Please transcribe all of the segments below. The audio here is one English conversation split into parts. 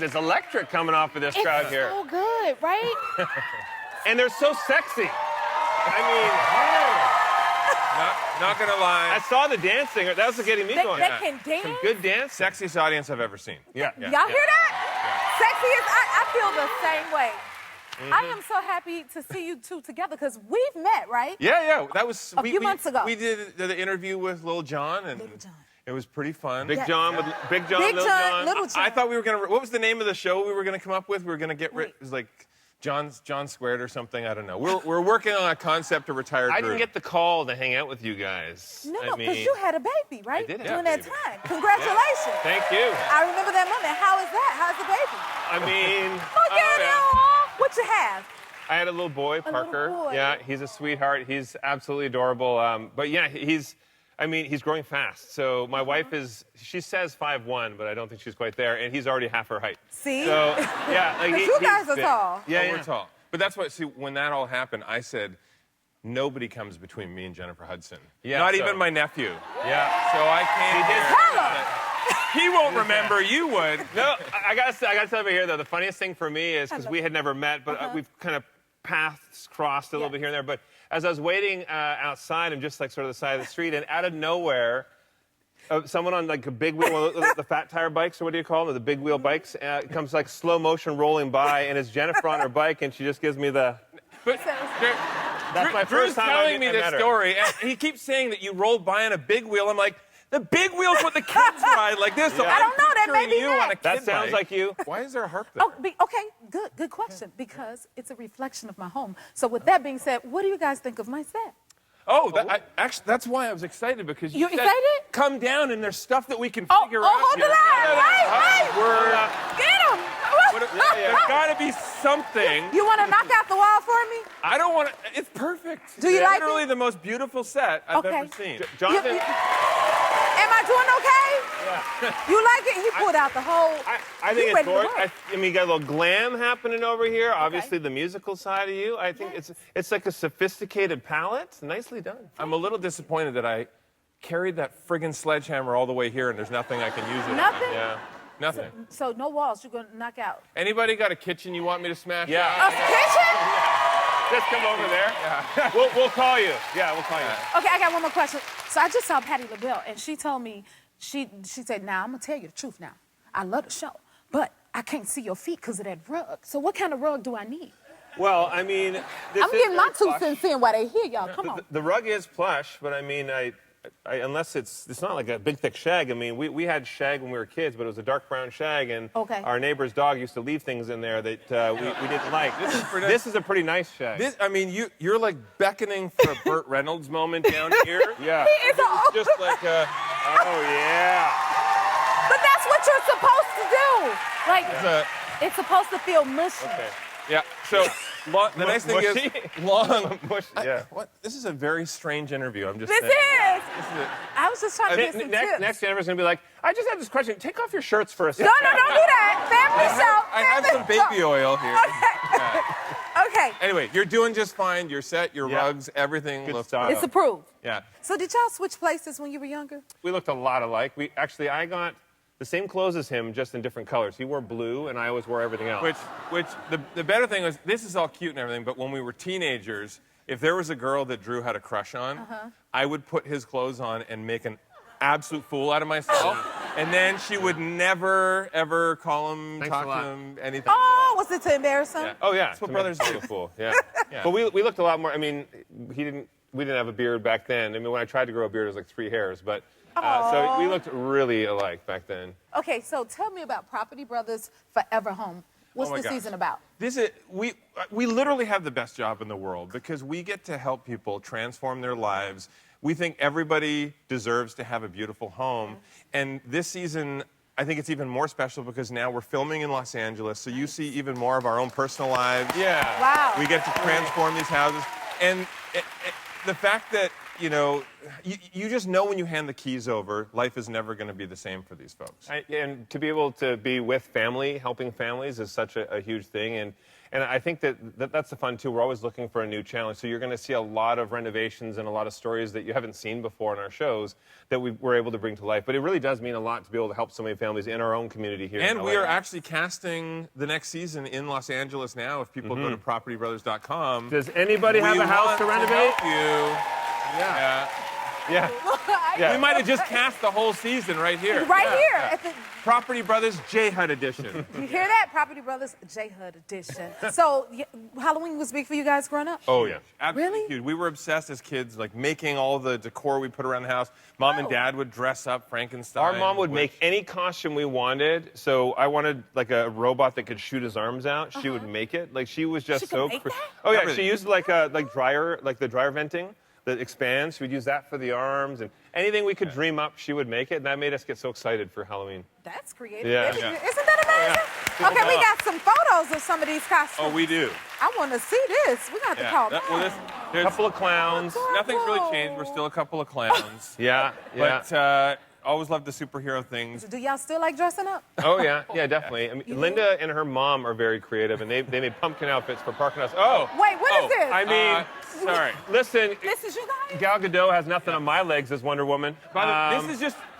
is. It's electric coming off of this crowd here. It's so good, right? And they're so sexy. I mean, Not gonna lie. I saw the dancing. That was getting me going. They can dance. Some good dance. Sexiest audience I've ever seen. Yeah. Y'all hear that? Sexiest. I feel the same way. I am so happy to see you two together because we've met, right? Yeah. That was A few months ago. We did the interview with Lil Jon, and Little John. it was pretty fun. Big John with Big John, Big Little John, John. Little John. I thought we were gonna. What was the name of the show we were gonna come up with? We were gonna get rid. It was like John Squared or something. I don't know. We're working on a concept to retire. I didn't get the call to hang out with you guys. No, because you had a baby, right? I did have During a that baby. time. Congratulations. Thank you. I remember that moment. How is that? How's the baby? I mean, What you have? I had a little boy, Parker. boy. Yeah, he's a sweetheart. He's absolutely adorable. But yeah, he's growing fast. So my wife she says 5'1", but I don't think she's quite there, and he's already half her height. See? So yeah, like You guys he's are big. tall. Yeah, We're tall. But that's what. See, when that all happened, I said, nobody comes between me and Jennifer Hudson. Yeah, Not so- even my nephew. Yeah. So I came He did. here. Tell him. He won't remember. You would. No, I gotta tell you here though, the funniest thing for me is because we had never met, but we've kind of paths crossed a little bit here and there. But as I was waiting outside, I'm just like sort of the side of the street, and out of nowhere, someone on like a big wheel, the fat tire bikes, or what do you call them, the big wheel bikes, comes like slow motion rolling by, and it's Jennifer on her bike, and she just gives me the. But That's my Drew's first time telling me I this met her. story, and he keeps saying that you rolled by on a big wheel. I'm like, the big wheel's what the kids ride like this. So Yeah. I don't know, that may picturing be you on a next. kid That sounds bike. like you. Why is there a harp there? Oh, okay, good question. Because it's a reflection of my home. So with that being said, what do you guys think of my set? Actually, that's why I was excited, because you You said, excited? come down and there's stuff that we can Oh, figure out. hold the here. line. We're, Get him! there's got to be something. You want to knock out the wall for me? I don't want to. It's perfect. Do you it's like literally it? the most beautiful set I've Okay. ever seen. Jonathan. Am I doing okay? Yeah. You like it? He pulled out the whole. I You think it's ready to gorgeous. work. I mean, you got a little glam happening over here. Obviously, the musical side of you. I think it's like a sophisticated palette. Nicely done. I'm a little disappointed that I carried that friggin' sledgehammer all the way here and there's nothing I can use it. Nothing? Yeah. Nothing. So no walls. You're gonna knock out. Anybody got a kitchen you want me to smash? Yeah. A kitchen? Just come over there. Yeah. We'll call you. Yeah, we'll call you. Okay, I got one more question. So I just saw Patti LaBelle, and she told me, she said, "Now I'm gonna tell you the truth. Now, I love the show, but I can't see your feet because of that rug. So what kind of rug do I need? Well, I mean, this I'm is getting my very 2 plush. cents in while they hear y'all. Come on. The rug is plush, but I mean, unless it's not like a big thick shag. I mean, we had shag when we were kids, but it was a dark brown shag, and our neighbor's dog used to leave things in there that we didn't like. This is a pretty nice shag. I mean, you're like beckoning for a Burt Reynolds moment down here. Yeah. It's a- Just like a. Oh yeah. But that's what you're supposed to do. Like, it's supposed to feel mushy. Okay. Yeah. So the nice thing is long. Yeah. What? This is a very strange interview. I'm just. This saying. is. This is it. I was just trying to get some tips. Next Jennifer's gonna be like, I just have this question. Take off your shirts for a No, second. don't do that. Family show. I have some baby oil here. Okay. Anyway, you're doing just fine. Your set, your Yeah. rugs, everything Good looks style. good. It's approved. Yeah. So did y'all switch places when you were younger? We looked a lot alike. I got the same clothes as him, just in different colors. He wore blue, and I always wore everything else. Which the better thing was, this is all cute and everything, but when we were teenagers, if there was a girl that Drew had a crush on, I would put his clothes on and make an absolute fool out of myself, and then she would never ever call him, Thanks talk a lot. to him, anything. Oh, was it to embarrass him? Yeah. Oh yeah, That's what to brothers make do. a fool. Yeah. Yeah. But we looked a lot more. I mean, we didn't have a beard back then. I mean, when I tried to grow a beard, it was like 3 hairs. But so we looked really alike back then. Okay, so tell me about Property Brothers Forever Home. What's Oh my the gosh. season about? We literally have the best job in the world because we get to help people transform their lives. We think everybody deserves to have a beautiful home. And this season, I think it's even more special because now we're filming in Los Angeles, so you see even more of our own personal lives. Yeah. Wow. We get to transform these houses. And the fact that, you just know when you hand the keys over, life is never going to be the same for these folks. And to be able to be with family, helping families, is such a huge thing. And I think that's the fun, too. We're always looking for a new challenge. So you're going to see a lot of renovations and a lot of stories that you haven't seen before in our shows that we're able to bring to life. But it really does mean a lot to be able to help so many families in our own community here. And in we LA. are actually casting the next season in Los Angeles now. If people go to propertybrothers.com. Does anybody have a house to renovate? Help you. Yeah. Yeah. We might have just cast the whole season right here. Right here. At the, Property Brothers J HUD edition. you hear that? Property Brothers J HUD edition. So Halloween was big for you guys growing up? Oh, yeah. Absolutely Really? huge. We were obsessed as kids, like making all the decor we put around the house. Mom and Dad would dress up Frankenstein. Our mom would make any costume we wanted. So I wanted like a robot that could shoot his arms out. She would make it. Like she was just She could so. make that? Oh yeah, Everything. she used like the dryer venting that expands. We'd use that for the arms and anything we could dream up. She would make it, and that made us get so excited for Halloween. That's creative. Yeah. Isn't that amazing? Okay, we got some photos of some of these costumes. Oh, we do. I want to see this. We're going to have to call Well, mom. A there's couple of clowns. nothing's really changed. We're still a couple of clowns. Yeah. But always loved the superhero things. Do y'all still like dressing up? Oh yeah, definitely. I mean, Linda and her mom are very creative, and they made pumpkin outfits for parking lots. Oh, Wait, what is this? I mean, Sorry. listen, This is you guys? Gal Gadot has nothing on my legs as Wonder Woman. By the way,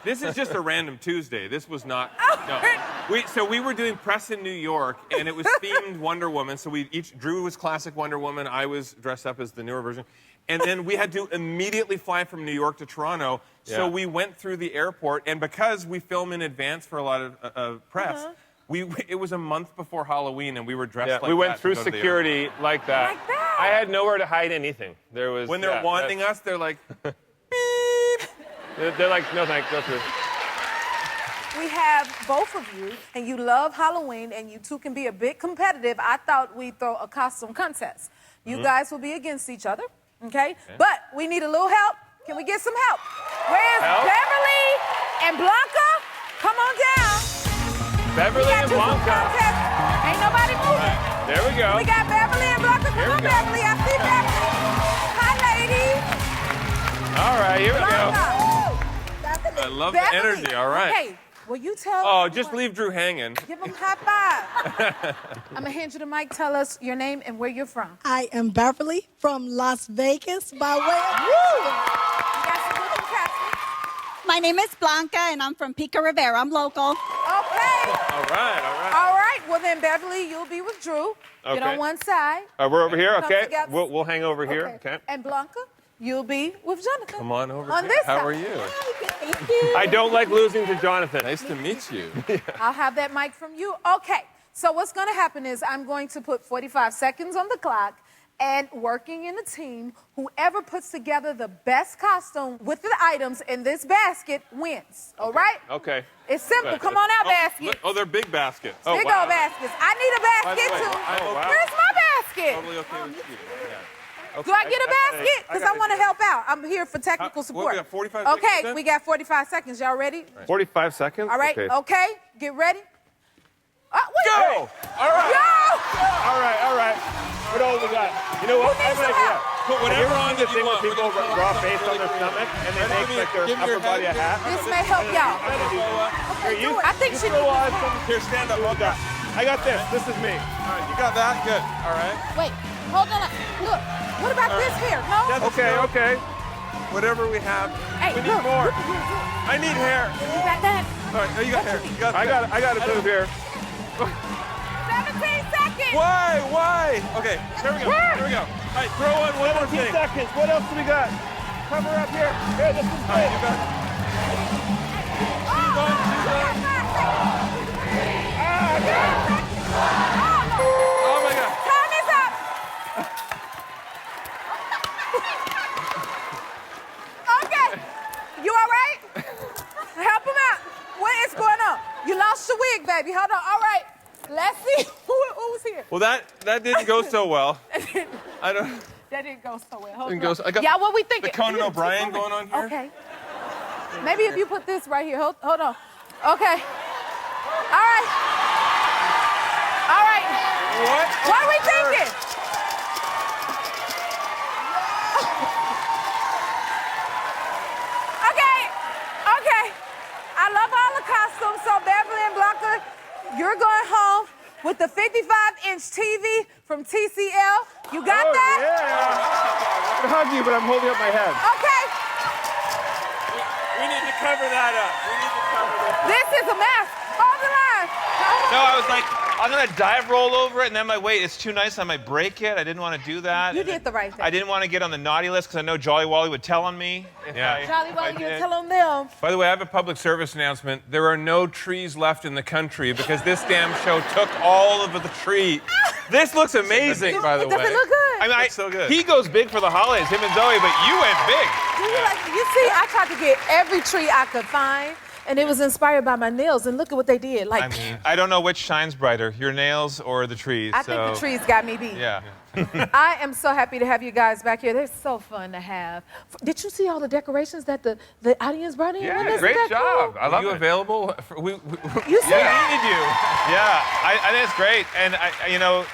this is just a random Tuesday. This was not. No. We were doing press in New York, and it was themed Wonder Woman. So Drew was classic Wonder Woman. I was dressed up as the newer version. And then we had to immediately fly from New York to Toronto. So Yeah. we went through the airport, and because we film in advance for a lot of press, it was a month before Halloween, and we were dressed like that. We went to through go to the security airport. like that. Like that? I had nowhere to hide anything. There was When they're wanting us, they're like, They're like, no thanks, go through. We have both of you, and you love Halloween, and you two can be a bit competitive. I thought we'd throw a costume contest. You guys will be against each other, okay? But we need a little help. Can we get some help? Where's Help? Beverly and Blanca? Come on down. Beverly We got and you some Blanca. contest. Ain't nobody moving. There we go. We got Beverly and Blanca. Come Here we on, go. Beverly. I see Beverly. Hi, ladies. All right, here we go. Blanca. I love the Beverly. energy. All right. Okay, will you tell? Oh, just leave Drew hanging. Give them high five. I'm gonna hand you the mic. Tell us your name and where you're from. I am Beverly from Las Vegas by way of You got some good contestants. My name is Blanca, and I'm from Pico Rivera. I'm local. Okay. All right. All right. Well then, Beverly, you'll be with Drew. Get Okay. on one side. We're over here, Come okay? together. We'll hang over here, okay? And Blanca, you'll be with Jonathan. Come on over On here. this How side. are you? Thank you. I don't like losing to Jonathan. Nice to meet you. I'll have that mic from you. Okay. So what's going to happen is I'm going to put 45 seconds on the clock, and working in a team, whoever puts together the best costume with the items in this basket wins. All right? Okay. It's simple. Good. Come on out, basket. They're big baskets. Big old baskets. I need a By the basket way, too. I'm okay. Where's my basket? Totally okay with you. Do I get a basket? Because I gotta want to do- help out. I'm here for technical What, support. we got 45 seconds Okay, then? we got 45 seconds. Y'all ready? 45 seconds? All right. Okay. Okay. Get ready. Wait. Go! All right. Go! All right. What else we got? You know what? Who needs I have an some idea. help? Put Have you whatever ever on seen the that you thing where want. people We're gonna draw pull face out on their really stomach and they Right, make give me- like their give me your upper body a head. hat? This may help y'all. Here, you, I think she throw needs on this some. Here, stand up. Hold up. I got this. This is me. All right, you got that? Good. All right. Wait. Hold on. Look. What about this here? No? Yeah, Okay, okay. Whatever we have. Hey, We need look. more. Look at you. I need hair. You got that? All right, oh, you got hair. You got I got a move here. 17 seconds. Why? Okay, here we go. Here we go. All right, throw on one more 17 thing. seconds. What else do we got? Cover up here. Here, this is All right, great. you got it. Oh, Oh my God. time is up. Okay. You all right? Help him out. What is going on? You lost your wig, baby. Hold on. All right. Let's see who's here. Well, that didn't go so well. I don't. That didn't go so well. Hold Didn't on. go so- I got yeah, what we thinking? the Conan You O'Brien keep moving. going on here? Okay. Maybe if you put this right here. Hold on. Okay. All right. All right. What? What are we thinking? Okay. I love all the costumes. So Beverly and Blanca, you're going home with the 55-inch TV from TCL. You got that? Yeah. I hug you, but I'm holding up my head. Okay. We need to cover that up. This is a mess. Hold the line. No, I was like, I'm gonna dive roll over it, and then I'm like, wait, it's too nice, I might break it. I didn't want to do that. You did the right thing. I didn't want to get on the naughty list because I know Jolly Wally would tell on me. Yeah. Jolly Wally, you tell them them. By the way, I have a public service announcement. There are no trees left in the country because this damn show took all of the tree. This looks amazing, by the way. Does it look good? I mean, Looks so good. He goes big for the holidays, him and Zoe, but you went big. You see, I tried to get every tree I could find, and it was inspired by my nails, and look at what they did. Like, I mean, I don't know which shines brighter, your nails or the trees. I think the trees got me beat. Yeah. I am so happy to have you guys back here. They're so fun to have. Did you see all the decorations that the audience brought in? Yeah, Isn't great that job. cool? I love you it. available? You see that? needed you. Yeah, I think it's great. And, you know,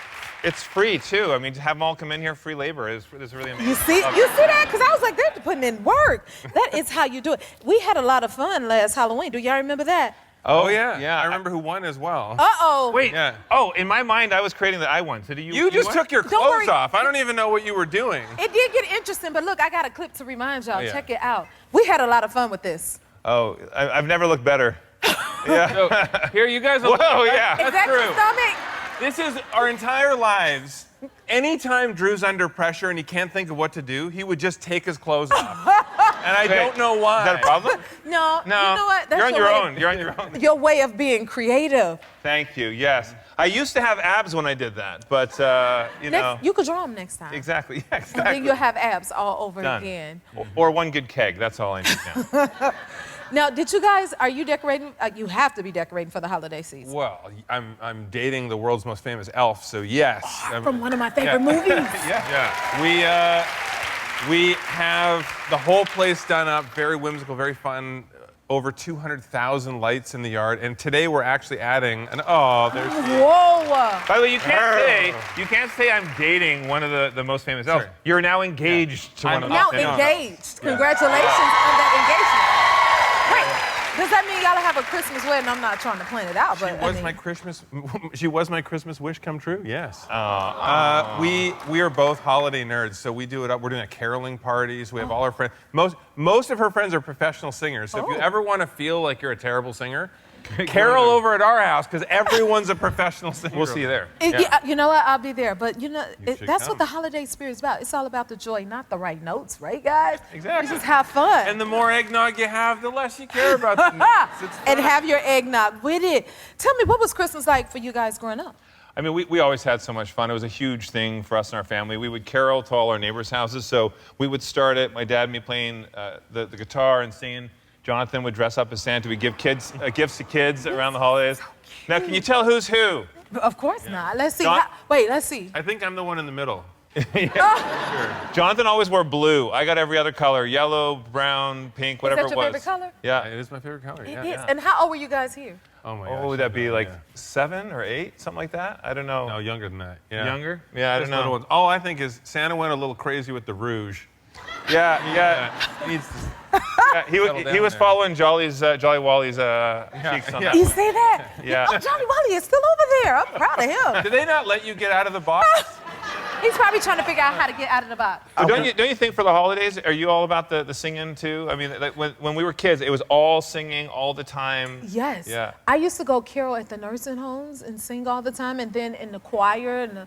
it's free, too. I mean, to have them all come in here, free labor is really amazing. You see that? Because I was like, they're putting in work. That is how you do it. We had a lot of fun last Halloween. Do y'all remember that? Oh, yeah. Yeah. I remember who won as well. Uh-oh. Wait. Yeah. Oh, in my mind, I was creating that I won. So do you? You just won? took your Don't clothes worry. off. I don't even know what you were doing. It did get interesting, but look, I got a clip to remind y'all. Oh, yeah. Check it out. We had a lot of fun with this. Oh, I've never looked better. Yeah. So, here, you guys. Whoa, yeah. Is that your true. stomach? This is our entire lives. Anytime Drew's under pressure and he can't think of what to do, he would just take his clothes off. And I don't know why. Is that a problem? No. No. You know what? That's You're on your way own. You're on your own. Your way of being creative. Thank you. Yes. I used to have abs when I did that, but you know. You could draw them next time. Exactly. Yeah, And exactly. then you'll have abs all over Done. again. Or one good keg. That's all I need now. Now, are you decorating? You have to be decorating for the holiday season. Well, I'm dating the world's most famous elf, so yes. From one of my favorite movies. Yeah. We have the whole place done up, very whimsical, very fun. Over 200,000 lights in the yard, and today we're actually adding an. Oh, there's. Whoa. By the way, you can't say I'm dating one of the most famous elves. Sure. You're now engaged to one of the Now most famous. engaged. Congratulations on that engagement. Wait, does that mean y'all have a Christmas wedding? I'm not trying to plan it out, but She was my Christmas wish come true. Yes. We are both holiday nerds, so we do it up. We're doing caroling parties. We have all our friends. Most of her friends are professional singers. So if you ever want to feel like you're a terrible singer, carol over at our house because everyone's a professional singer. We'll see you there. You know what? I'll be there. But should that's come. what the holiday spirit is about. It's all about the joy, not the right notes, right, guys? Exactly. We just have fun. And the more eggnog you have, the less you care about the notes. It's And fun. have your eggnog with it. Tell me, what was Christmas like for you guys growing up? I mean, we always had so much fun. It was a huge thing for us and our family. We would carol to all our neighbors' houses. So we would start it, my dad and me playing the guitar and singing. Jonathan would dress up as Santa. We'd give kids gifts to kids around the holidays. Now, can you tell who's who? Of course not. Let's see. John- Wait, let's see. I think I'm the one in the middle. Jonathan always wore blue. I got every other color, yellow, brown, pink, whatever Is that it your was. favorite color? Yeah. It is my favorite color. It Yeah. is. And how old were you guys here? Oh my What gosh. would that be, like Yeah. 7 or 8, something like that? I don't know. No, younger than that. Yeah. Younger? Yeah, I Just don't little know. ones. All I think is Santa went a little crazy with the rouge. Yeah. He needs to- He Settle was down there. following Jolly Wally's cheeks on that. You say that? Yeah. Oh, Johnny Wally is still over there. I'm proud of him. Did they not let you get out of the box? He's probably trying to figure out how to get out of the box. But don't you think for the holidays, are you all about the singing too? I mean, like when we were kids, it was all singing all the time. Yes. Yeah. I used to go carol at the nursing homes and sing all the time, and then in the choir and the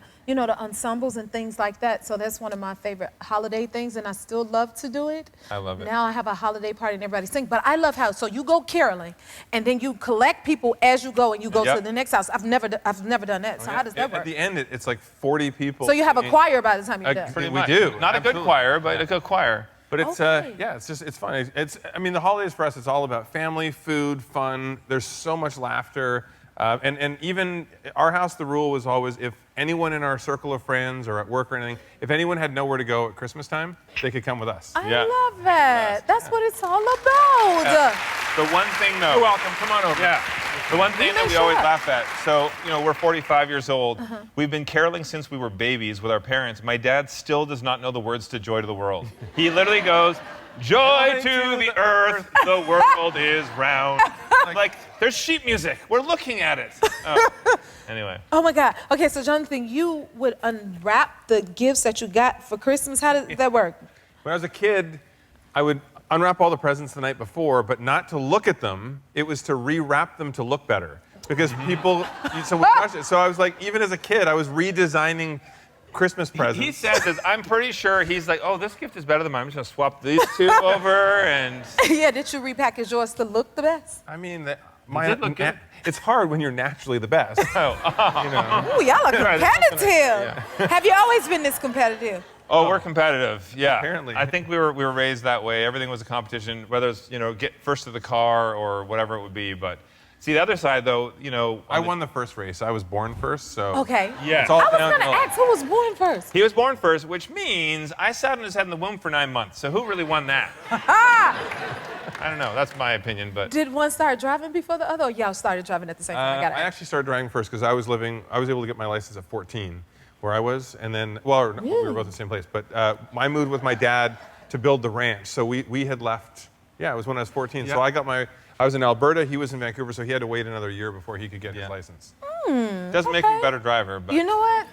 ensembles and things like that. So that's one of my favorite holiday things, and I still love to do it. I love it. Now I have a holiday party and everybody sing. But I love how you go caroling, and then you collect people as you go, and you go Yep. to the next house. I've never done that. So how does that At work? the end, it's like 40 people. So you have a singing. choir by the time you're done. Pretty We much. do. Not a good Absolutely. choir, but a good choir. But it's Okay. it's fun. I mean, the holidays for us, it's all about family, food, fun. There's so much laughter, and even our house, the rule was always if anyone in our circle of friends or at work or anything, if anyone had nowhere to go at Christmas time, they could come with us. I Yeah. love that. That's what it's all about. The one thing though. You're welcome. Come on over. Yeah. The one thing that we show always up. laugh at, so, we're 45 years old. We've been caroling since we were babies with our parents. My dad still does not know the words to Joy to the World. He literally goes, Joy to the earth, the world is round. Like, there's sheet music. We're looking at it. Oh. Anyway. Oh my God. Okay, so Jonathan, you would unwrap the gifts that you got for Christmas. How did that work? When I was a kid, I would unwrap all the presents the night before, but not to look at them. It was to rewrap them to look better. Because people, so I was like, even as a kid, I was redesigning Christmas presents. He says this. I'm pretty sure he's like, oh, this gift is better than mine. I'm just going to swap these two over and... Yeah, did you repackage yours to look the best? I mean, did look good. it's hard when you're naturally the best. Ooh, y'all are competitive. Have you always been this competitive? Oh, we're competitive. Yeah. Apparently. I think we were raised that way. Everything was a competition, whether it's, get first to the car or whatever it would be. But see, the other side, though, I won the first race. I was born first, so. Okay. Yeah. It's all I was downhill. going to ask who was born first. He was born first, which means I sat on his head in the womb for 9 months. So who really won that? I don't know. That's my opinion, but. Did one start driving before the other, or y'all started driving at the same time? I actually started driving first because I was able to get my license at 14, where I was, and then, we were both in the same place. But I moved with my dad to build the ranch. So we had left, it was when I was 14. Yeah. So I was in Alberta, he was in Vancouver, so he had to wait another year before he could get his license. Doesn't make me a better driver, but. You know what?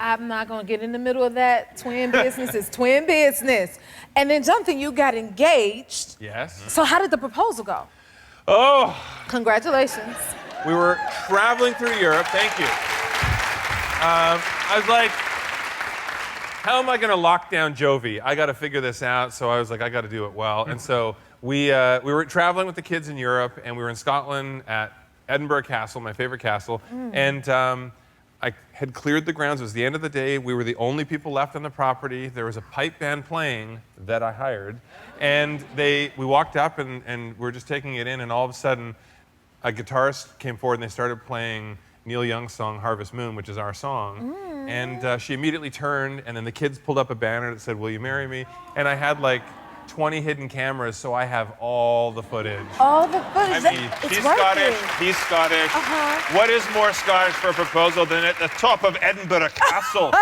I'm not going to get in the middle of that. Twin business is twin business. And then, Jonathan, you got engaged. Yes. So how did the proposal go? Oh, Congratulations. we were traveling through Europe. Thank you. I was like, how am I going to lock down Jovi? I got to figure this out. So I was like, I got to do it well. And so we were traveling with the kids in Europe, and we were in Scotland at Edinburgh Castle, my favorite castle. And I had cleared the grounds. It was the end of the day. We were the only people left on the property. There was a pipe band playing that I hired. And we walked up, and we were just taking it in, and all of a sudden, a guitarist came forward, and they started playing Neil Young's song, Harvest Moon, which is our song. And she immediately turned, and then the kids pulled up a banner that said, will you marry me? And I had like 20 hidden cameras, so I have all the footage. All the footage. I mean, It's she's worth Scottish, it. he's Scottish. What is more Scottish for a proposal than at the top of Edinburgh Castle?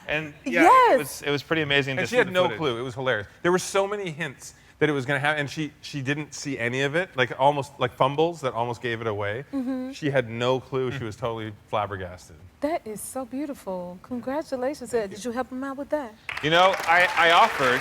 And Yes. it was pretty amazing to And see she had the no footage. clue. It was hilarious. There were so many hints that it was going to happen, and she didn't see any of it, like almost like fumbles that almost gave it away. She had no clue. She was totally flabbergasted. That is so beautiful. Congratulations. Did you help him out with that? I offered.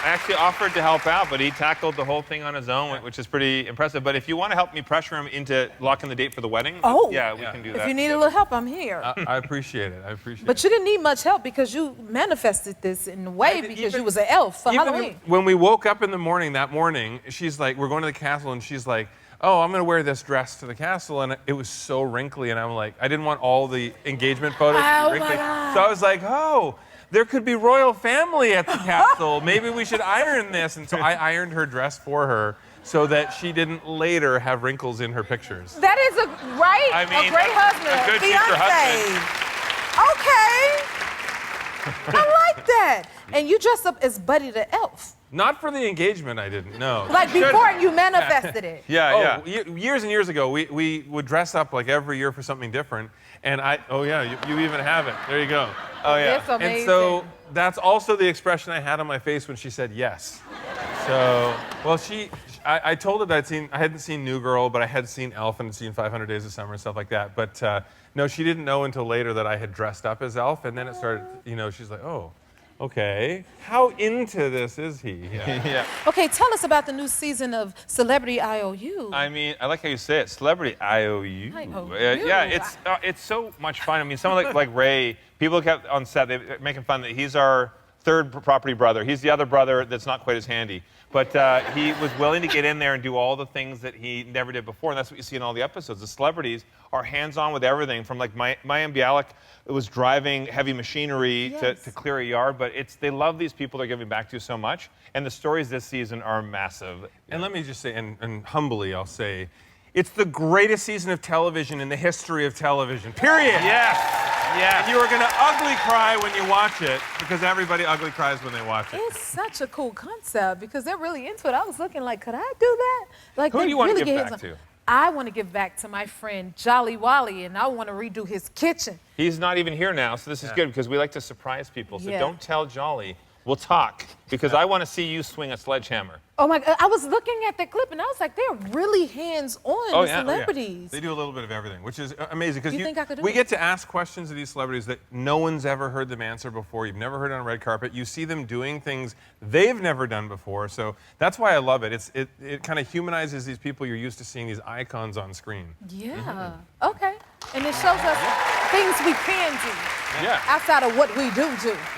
I actually offered to help out, but he tackled the whole thing on his own, which is pretty impressive. But if you want to help me pressure him into locking the date for the wedding, we can do that. If you need a little help, I'm here. I appreciate it. I appreciate it. But you didn't need much help because you manifested this in a way because you was an elf for Even Halloween. when we woke up in the morning that morning, she's like, we're going to the castle, and she's like, oh, I'm going to wear this dress to the castle, and it was so wrinkly, and I'm like, I didn't want all the engagement photos to Oh, be my wrinkly. God. So I was like, oh, there could be royal family at the castle. Maybe we should iron this. And so I ironed her dress for her so that she didn't later have wrinkles in her pictures. That is a great husband. a good future husband. Okay. I like that. And you dressed up as Buddy the Elf. Not for the engagement, I didn't, no. Like before you manifested it. Yeah. Years and years ago, we would dress up like every year for something different. And you even have it. There you go. Oh, yeah. It's amazing. And so that's also the expression I had on my face when she said yes. So, well, I told her that I hadn't seen New Girl, but I had seen Elf and seen 500 Days of Summer and stuff like that. But no, she didn't know until later that I had dressed up as Elf. And then it started, she's like, oh, okay. How into this is he? Yeah. Okay, tell us about the new season of Celebrity IOU. I mean, I like how you say it, Celebrity IOU. It's so much fun. I mean, someone like Ray, people kept on set, they're making fun that he's our third property brother. He's the other brother that's not quite as handy. But he was willing to get in there and do all the things that he never did before, and that's what you see in all the episodes. The celebrities are hands-on with everything, from like Mayim Bialik was driving heavy machinery to clear a yard, but they love these people they're giving back to so much, and the stories this season are massive. And let me just say, and humbly I'll say, it's the greatest season of television in the history of television, period. Yeah. And you are going to ugly cry when you watch it, because everybody ugly cries when they watch it. It's such a cool concept because they're really into it. I was looking like, could I do that? Like, Who they do you want really to give get back hands-on. to? I want to give back to my friend Jolly Wally, and I want to redo his kitchen. He's not even here now, so this is good because we like to surprise people. So Yeah. don't tell Jolly. We'll talk because I want to see you swing a sledgehammer. Oh my God, I was looking at the clip and I was like, they're really hands-on, the celebrities. They do a little bit of everything, which is amazing because You think I could do we it? get to ask questions of these celebrities that no one's ever heard them answer before. You've never heard on a red carpet. You see them doing things they've never done before. So that's why I love it. It kind of humanizes these people you're used to seeing, these icons on screen. Yeah, okay. And it shows us things we can do Yeah, outside of what we do.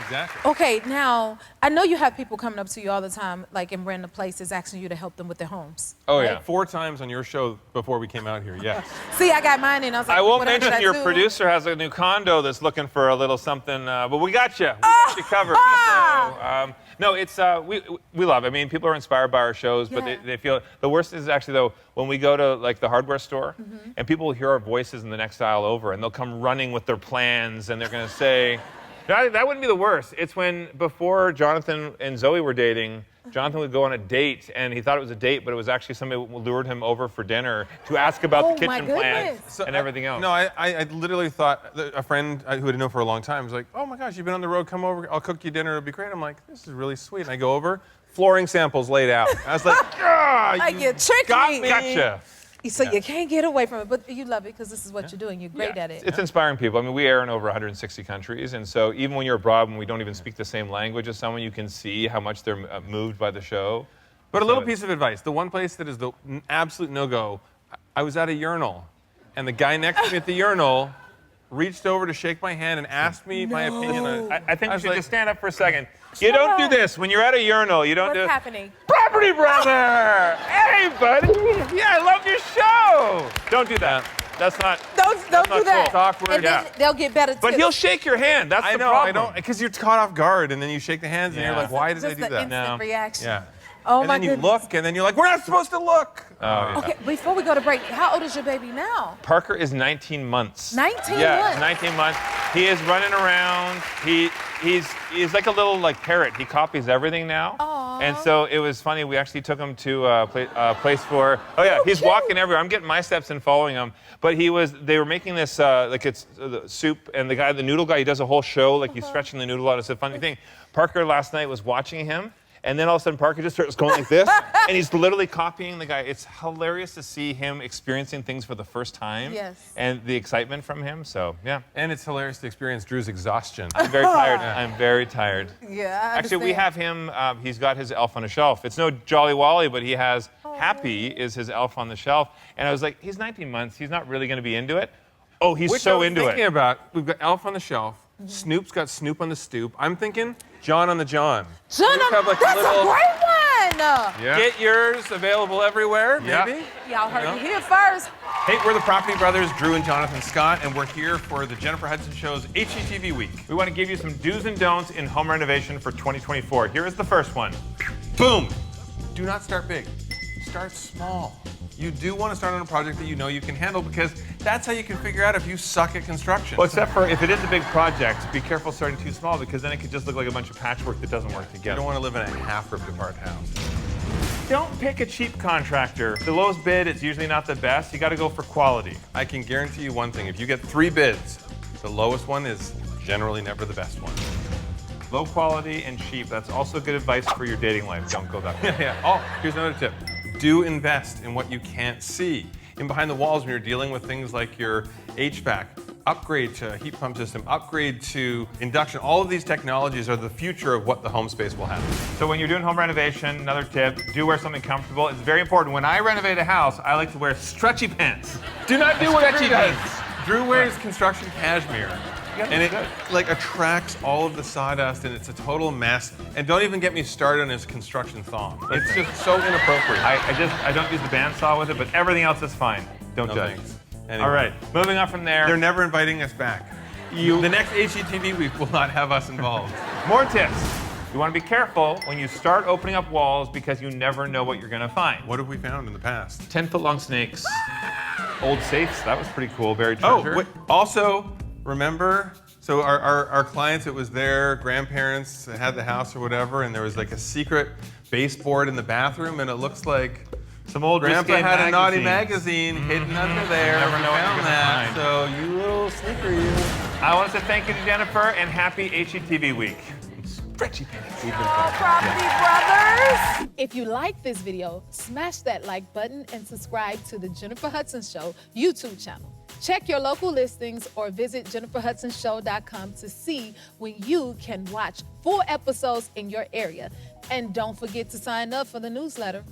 exactly. Okay, now, I know you have people coming up to you all the time, like in random places, asking you to help them with their homes. Oh, yeah. 4 times on your show before we came out here, yes. See, I got mine in. I was like, I won't what else mention should I your do? producer has a new condo that's looking for a little something, but we got you. We got you covered. So, no, it's we love it. I mean, people are inspired by our shows, but Yeah. they feel the worst is actually though when we go to like the hardware store and people will hear our voices in the next aisle over and they'll come running with their plans and they're going to say, that wouldn't be the worst. It's when before Jonathan and Zoe were dating. Jonathan would go on a date, and he thought it was a date, but it was actually somebody who lured him over for dinner to ask about Oh, the my kitchen plans goodness. and everything else. No, I literally thought that a friend who had known for a long time was like, oh my gosh, you've been on the road, come over, I'll cook you dinner, it'll be great. I'm like, this is really sweet. And I go over, flooring samples laid out. I was like, ah, Like, you tricked got me. me. Gotcha. So you can't get away from it, but you love it because this is what you're doing. You're great at it. It's inspiring people. I mean, we air in over 160 countries, and so even when you're abroad, when we don't even speak the same language as someone, you can see how much they're moved by the show. But a little piece of advice. The one place that is the absolute no-go, I was at a urinal, and the guy next to me at the urinal reached over to shake my hand and asked me my opinion on it. I think I you was should like- just stand up for a second. You don't do this when you're at a urinal. You don't What's do. happening? Property brother! Hey, buddy! Yeah, I love your show! Don't do that. That's not. Don't do not that. cool. It's awkward. And then Yeah. they'll get better But tips. he'll shake your hand. That's I the know, problem. I don't, because you're caught off guard, and then you shake the hands, and you're Yeah. like, why did I Just do the that? instant No. reaction. Yeah. Oh And my then you goodness. look, and then you're like, we're not supposed to look. Oh, yeah. Okay, before we go to break, how old is your baby now? Parker is 19 months. 19 yeah, months? 19 months. He is running around. He's like a little like parrot. He copies everything now. Aw. And so it was funny. We actually took him to a place for. Oh yeah, he's walking everywhere. I'm getting my steps and following him. But they were making this like it's the soup, and the noodle guy, he does a whole show like he's stretching the noodle out. It's a funny thing. Parker last night was watching him. And then all of a sudden, Parker just starts going like this, and he's literally copying the guy. It's hilarious to see him experiencing things for the first time, Yes. and the excitement from him. So, yeah, And it's hilarious to experience Drew's exhaustion. I'm very tired. I'm very tired. Yeah, I Actually, we have understand. him. He's got his elf on a shelf. It's no Jolly Wally, but he has Happy is his elf on the shelf. And I was like, he's 19 months. He's not really going to be into it. Oh, he's Which I so was into thinking it. about, we've got Elf on the shelf, Snoop's got Snoop on the stoop. I'm thinking John on the John. John, Snoop have, like, a that's little- a great one. Yeah. Get yours available everywhere, Yeah. maybe? Y'all heard No? it here first. Hey, we're the Property Brothers, Drew and Jonathan Scott, and we're here for the Jennifer Hudson Show's HGTV Week. We want to give you some do's and don'ts in home renovation for 2024. Here is the first one. Boom! Do not start big. Start small. You do want to start on a project that you know you can handle because that's how you can figure out if you suck at construction. Well, except for if it is a big project, be careful starting too small because then it could just look like a bunch of patchwork that doesn't work You together. don't want to live in a half-ripped apart house. Don't pick a cheap contractor. The lowest bid is usually not the best. You got to go for quality. I can guarantee you one thing. If you get 3 bids, the lowest one is generally never the best one. Low quality and cheap. That's also good advice for your dating life. Don't go that way. Yeah. Oh, here's another tip. Do invest in what you can't see. In behind the walls when you're dealing with things like your HVAC, upgrade to a heat pump system, upgrade to induction. All of these technologies are the future of what the home space will have. So when you're doing home renovation, another tip, do wear something comfortable. It's very important. When I renovate a house, I like to wear stretchy pants. Do not do what Stretchy Drew does. pants. Drew wears construction cashmere. And it like attracts all of the sawdust and it's a total mess. And don't even get me started on his construction thong. It's just so inappropriate. I don't use the bandsaw with it, but everything else is fine. Don't No judge. thanks. Anyway. All right, moving on from there. They're never inviting us back. The next HGTV week will not have us involved. More tips. You want to be careful when you start opening up walls because you never know what you're going to find. What have we found in the past? 10-foot long snakes. Old safes. That was pretty cool. Buried Oh, treasure. wait, also, remember, so our clients, it was their grandparents that had the house or whatever, and there was like a secret baseboard in the bathroom, and it looks like Some old Grandpa risque had a naughty magazines. magazine hidden under there. Never We know what found you're that. gonna So you little sneaker, you. I want to say thank you to Jennifer and happy HGTV week. Stretchy pants. Property Brothers. If you like this video, smash that like button and subscribe to the Jennifer Hudson Show YouTube channel. Check your local listings or visit jenniferhudsonshow.com to see when you can watch full episodes in your area. And don't forget to sign up for the newsletter.